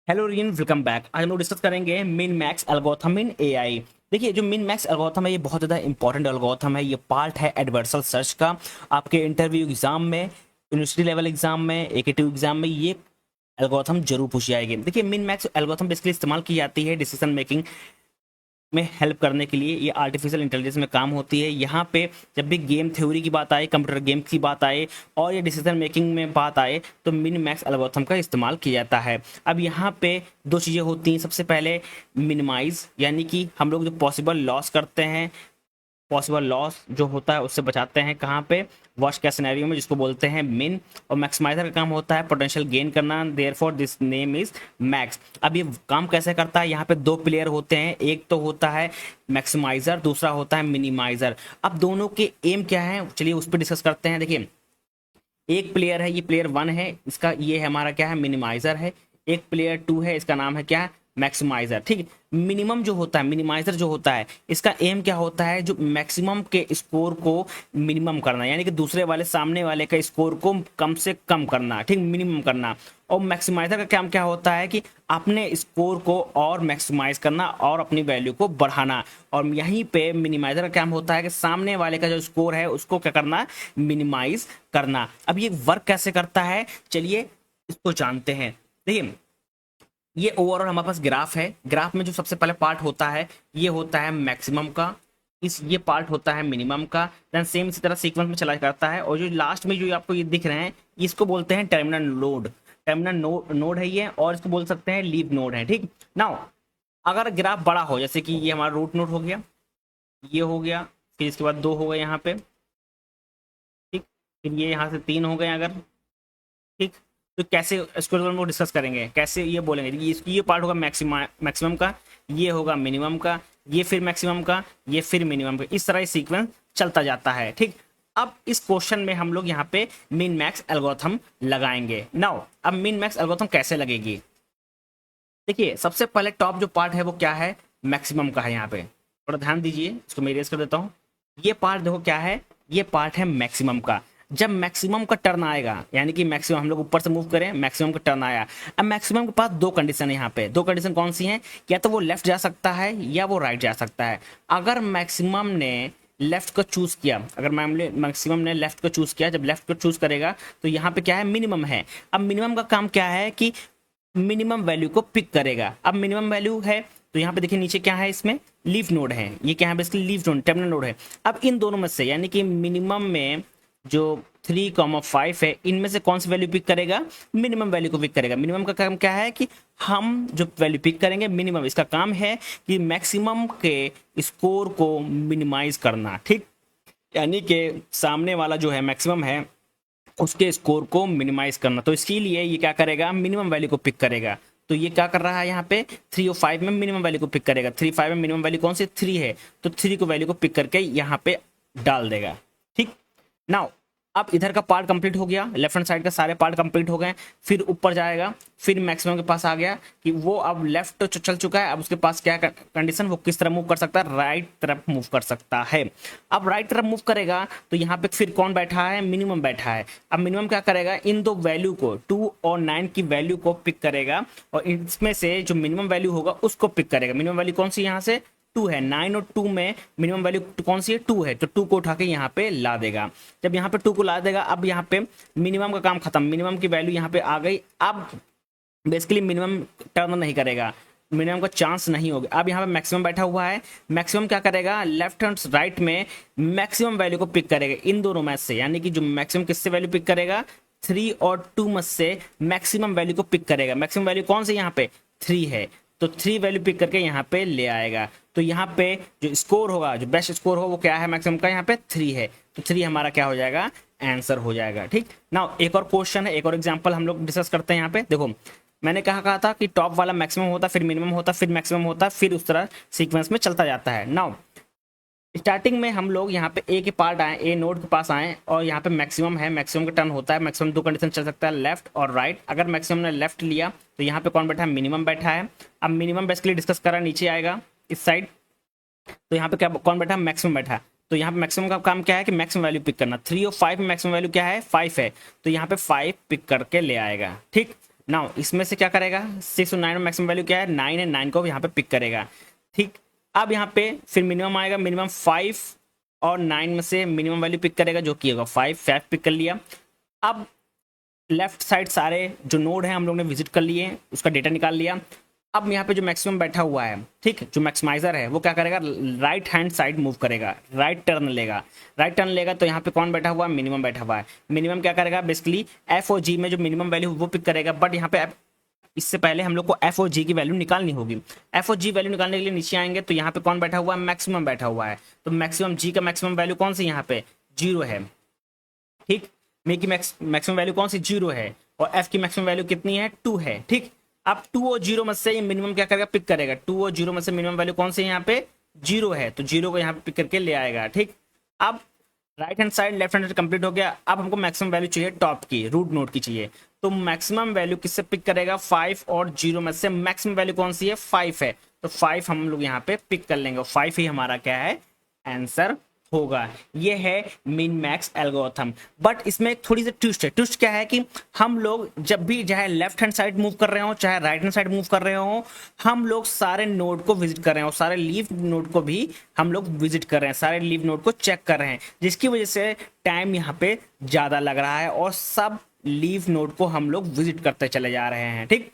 Hello rayon, welcome back. आज हम लोग डिस्कस करेंगे मिन मैक्स एल्गोरिथम इन एआई। देखिए, जो मिन मैक्स एल्गोरिथम है ये बहुत ज़्यादा इंपॉर्टेंट एल्गोरिथम है। ये पार्ट है एडवर्सल सर्च का। आपके इंटरव्यू एग्जाम में, यूनिवर्सिटी लेवल एग्जाम में, एकेटिव एग्जाम में ये एल्गोरिथम जरूर पूछी जाएगी। देखिए, मिन मैक्स एल्गोरिथम बेसिकली इस्तेमाल की जाती है डिसीजन मेकिंग में हेल्प करने के लिए। ये आर्टिफिशियल इंटेलिजेंस में काम होती है। यहाँ पे जब भी गेम थ्योरी की बात आए, कंप्यूटर गेम की बात आए और ये डिसीजन मेकिंग में बात आए तो मिन मैक्स एल्गोरिथम का इस्तेमाल किया जाता है। अब यहाँ पे दो चीज़ें होती हैं। सबसे पहले मिनिमाइज, यानी कि हम लोग जो पॉसिबल लॉस करते हैं, पॉसिबल लॉस जो होता है उससे बचाते हैं। कहाँ पे? वर्स्ट केस सिनेरियो में, जिसको बोलते हैं मिन। और मैक्सिमाइजर का काम होता है पोटेंशियल गेन करना। Therefore this name is max. अब ये काम कैसे करता है? यहाँ पे दो प्लेयर होते हैं, एक तो होता है मैक्सिमाइजर, दूसरा होता है मिनिमाइजर। अब दोनों के एम क्या है, चलिए उस पर डिस्कस करते हैं। देखिए, एक प्लेयर है, ये प्लेयर वन है, इसका ये है हमारा क्या है, मिनिमाइजर है। एक प्लेयर टू है, इसका नाम है क्या, मैक्सिमाइजर। ठीक है। मिनिमम जो होता है, मिनिमाइजर जो होता है, इसका एम क्या होता है, जो मैक्सिमम के स्कोर को मिनिमम करना, यानी कि दूसरे वाले, सामने वाले का स्कोर को कम से कम करना, ठीक, मिनिमम करना। और मैक्सिमाइजर का काम क्या होता है कि अपने स्कोर को और मैक्सिमाइज करना और अपनी वैल्यू को बढ़ाना। और यहीं पे मिनिमाइजर का काम होता है कि सामने वाले का जो स्कोर है उसको क्या करना, मिनिमाइज करना। अब ये वर्क कैसे करता है, चलिए इसको जानते हैं। देखिए, ये ओवरऑल हमारे पास ग्राफ है। ग्राफ में जो सबसे पहले पार्ट होता है ये होता है मैक्सिमम का, ये पार्ट होता है मिनिमम का। देन सेम इसी तरह सीक्वेंस में चला करता है। और जो लास्ट में जो आपको ये दिख रहे हैं, इसको बोलते हैं टर्मिनल नोड। टर्मिनल नोड है ये, और इसको बोल सकते हैं लीव नोड है। ठीक। नाउ, अगर ग्राफ बड़ा हो, जैसे कि ये हमारा रूट नोड हो गया, ये हो गया, फिर इसके बाद दो हो गए यहाँ पे, ठीक, फिर ये यहाँ से तीन हो गए अगर, ठीक। तो कैसे इसको हम लोग डिस्कस करेंगे, कैसे ये बोलेंगे, ये पार्ट होगा मैक्सिमम का, ये होगा मिनिमम का, ये फिर मैक्सिमम का, ये फिर मिनिमम का। इस तरह ये सीक्वेंस चलता जाता है। ठीक। अब इस क्वेश्चन में हम लोग यहाँ पे मिन मैक्स एल्गोरिथम लगाएंगे। नाउ, अब मिन मैक्स एल्गोरिथम कैसे लगेगी? देखिए, सबसे पहले टॉप जो पार्ट है वो क्या है, मैक्सिमम का है। यहाँ पे थोड़ा ध्यान दीजिए, इसको मैं इरेज कर देता हूँ। ये पार्ट देखो क्या है, ये पार्ट है मैक्सिमम का। जब मैक्सिमम का टर्न आएगा, यानी कि मैक्सिमम हम लोग ऊपर से मूव करें, मैक्सिमम का टर्न आया। अब मैक्सिमम के पास दो कंडीशन है। यहाँ पे दो कंडीशन कौन सी हैं? या तो वो लेफ्ट जा सकता है या वो राइट जा सकता है। अगर मैक्सिमम ने लेफ्ट को चूज किया, अगर मैक्सिमम ने लेफ्ट को चूज किया, जब लेफ्ट को चूज करेगा तो यहाँ पे क्या है, मिनिमम है। अब मिनिमम का काम क्या है कि मिनिमम वैल्यू को पिक करेगा। अब मिनिमम वैल्यू है तो यहाँ पे देखिए नीचे क्या है, इसमें लीफ नोड है। ये क्या है, basically leaf node, terminal node है। अब इन दोनों में से, यानी कि मिनिमम में जो 3,5 है, इनमें से कौन सी वैल्यू पिक करेगा, मिनिमम वैल्यू को पिक करेगा। मिनिमम का काम क्या है कि हम जो वैल्यू पिक करेंगे मिनिमम, इसका काम है कि मैक्सिमम के स्कोर को मिनिमाइज करना। ठीक। यानी कि सामने वाला जो है मैक्सिमम है उसके स्कोर को मिनिमाइज करना। तो इसके लिए ये क्या करेगा, मिनिमम वैल्यू को पिक करेगा। तो ये क्या कर रहा है, यहाँ पे 3 और 5 में मिनिमम वैल्यू को पिक करेगा। 3 5 में मिनिमम वैल्यू कौन सी, 3 है, तो 3 को वैल्यू को पिक करके यहाँ पे डाल देगा। ठीक। नाउ, अब इधर का पार्ट कंप्लीट हो गया, लेफ्ट हैंड साइड का सारे पार्ट कंप्लीट हो गए। फिर ऊपर जाएगा, फिर मैक्सिमम के पास आ गया कि वो अब लेफ्ट तो चल चुका है। अब उसके पास क्या कंडीशन, वो किस तरह मूव कर सकता है, राइट तरफ मूव कर सकता है। अब राइट तरफ मूव करेगा तो यहाँ पे फिर कौन बैठा है, मिनिमम बैठा है। अब मिनिमम क्या करेगा, इन दो वैल्यू को, 2 और 9 की वैल्यू को पिक करेगा, और इसमें से जो मिनिमम वैल्यू होगा उसको पिक करेगा। मिनिमम वैल्यू कौन सी, यहाँ से 2 है। 9 और 2 में मिनिमम वैल्यू कौन सी है, 2 है, तो 2 को उठा के यहाँ पे ला देगा। जब यहाँ पे 2 को ला देगा, अब यहाँ पे मिनिमम का काम खत्म, मिनिमम की वैल्यू यहाँ पे आ गई। अब बेसिकली मिनिमम टर्न नहीं करेगा, मिनिमम का चांस नहीं होगा। अब यहाँ पे मैक्सिमम बैठा हुआ है। मैक्सिमम क्या करेगा, लेफ्ट हैंड राइट में मैक्सिमम वैल्यू को पिक करेगा इन दोनों में से, यानी कि जो मैक्सिमम किससे वैल्यू पिक करेगा, 3 और 2 में से मैक्सिमम वैल्यू को पिक करेगा। मैक्सिमम वैल्यू कौन सी, यहाँ पे 3 है, तो 3 वैल्यू पिक करके यहाँ पे ले आएगा। तो यहाँ पे जो स्कोर होगा, जो बेस्ट स्कोर हो वो क्या है, मैक्सिमम का यहाँ पे 3 है, तो 3 हमारा क्या हो जाएगा, आंसर हो जाएगा। ठीक। नाउ, एक और क्वेश्चन है, एक और एग्जांपल हम लोग डिस्कस करते हैं। यहाँ पे देखो, मैंने कहा था कि टॉप वाला मैक्सिमम होता, फिर मिनिमम होता, फिर मैक्सिमम होता, फिर उस तरह सीक्वेंस में चलता जाता है। नाउ, स्टार्टिंग में हम लोग यहाँ पे ए के पार्ट आए, ए नोड के पास आए, और यहाँ पे मैक्सिमम है, मैक्सिमम का टर्न होता है। मैक्सिमम दो कंडीशन चल सकता है, लेफ्ट और राइट। अगर मैक्सिमम ने लेफ्ट लिया तो यहाँ पे कौन बैठा है, मिनिमम बैठा है। अब मिनिमम बेसिकली डिस्कस करा, नीचे आएगा इस साइड, तो यहाँ पे क्या कौन बैठा है, मैक्सिमम बैठा है। तो यहाँ पे मैक्सिमम का काम क्या है कि मैक्सिमम वैल्यू पिक करना। 3 और 5 में मैक्सिमम वैल्यू क्या है, 5 है, तो यहाँ पे 5 पिक करके ले आएगा। ठीक। नाउ इसमें से क्या करेगा, 6 और 9 में मैक्सिमम वैल्यू क्या है, 9 है, 9 को यहाँ पे पिक करेगा। ठीक, अब यहाँ पे फिर मिनिमम आएगा, मिनिमम 5 और 9 में से मिनिमम वैल्यू पिक करेगा जो कि होगा 5 पिक कर लिया। अब लेफ्ट साइड सारे जो नोड हैं हम लोग ने विजिट कर लिए, उसका डेटा निकाल लिया। अब यहाँ पे जो मैक्सिमम बैठा हुआ है, ठीक, जो मैक्सिमाइजर है वो क्या करेगा, राइट हैंड साइड मूव करेगा, राइट टर्न लेगा। राइट टर्न लेगा तो यहाँ पे कौन बैठा हुआ है, मिनिमम बैठा हुआ है। मिनिमम क्या करेगा, बेसिकली एफ और जी में जो मिनिमम वैल्यू वो पिक करेगा। बट यहाँ पे इससे पहले हम लोग को एफ और जी की वैल्यू निकालनी होगी। एफ और जी वैल्यू निकालने के लिए नीचे आएंगे तो यहाँ पे कौन बैठा हुआ है, मैक्सिमम बैठा हुआ है। तो मैक्सिमम जी का मैक्सिमम वैल्यू कौन सी यहाँ पे 0 है। ठीक, मे की मैक्सिमम वैल्यू कौन सी 0 है और एफ की मैक्सिमम वैल्यू कितनी है 2 है। ठीक, अब 2 और 0 में से ये मिनिमम क्या करेगा, पिक करेगा। 2 और 0 में से मिनिमम वैल्यू कौन सी है यहाँ पे 0 है, तो 0 को यहाँ पे पिक करके ले आएगा। ठीक, अब right hand side left hand complete हो गया। अब हमको मैक्सिमम वैल्यू चाहिए टॉप की, रूट नोड की चाहिए। तो मैक्सिमम वैल्यू किससे पिक करेगा, 5 और 0 में से मैक्सिमम वैल्यू कौन सी है 5 है। तो 5 हम लोग यहाँ पे पिक कर लेंगे, 5 ही हमारा क्या है आंसर होगा। ये है मिन मैक्स एल्गोरिथम। बट इसमें एक थोड़ी सी ट्विस्ट है। ट्विस्ट क्या है कि हम लोग जब भी चाहे लेफ्ट हैंड साइड मूव कर रहे हो चाहे राइट हैंड साइड मूव कर रहे हो, हम लोग सारे नोड को विजिट कर रहे हैं, सारे लीव नोड को भी हम लोग विजिट कर रहे हैं, सारे लीव नोड को चेक कर रहे हैं, जिसकी वजह से टाइम यहाँ पे ज्यादा लग रहा है और सब लीव नोड को हम लोग विजिट करते चले जा रहे हैं। ठीक,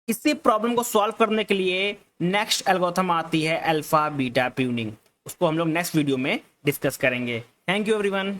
इसी प्रॉब्लम को सॉल्व करने के लिए नेक्स्ट एल्गोरिथम आती है अल्फा बीटा ट्यूनिंग। उसको हम लोग नेक्स्ट वीडियो में डिस्कस करेंगे। Thank you everyone.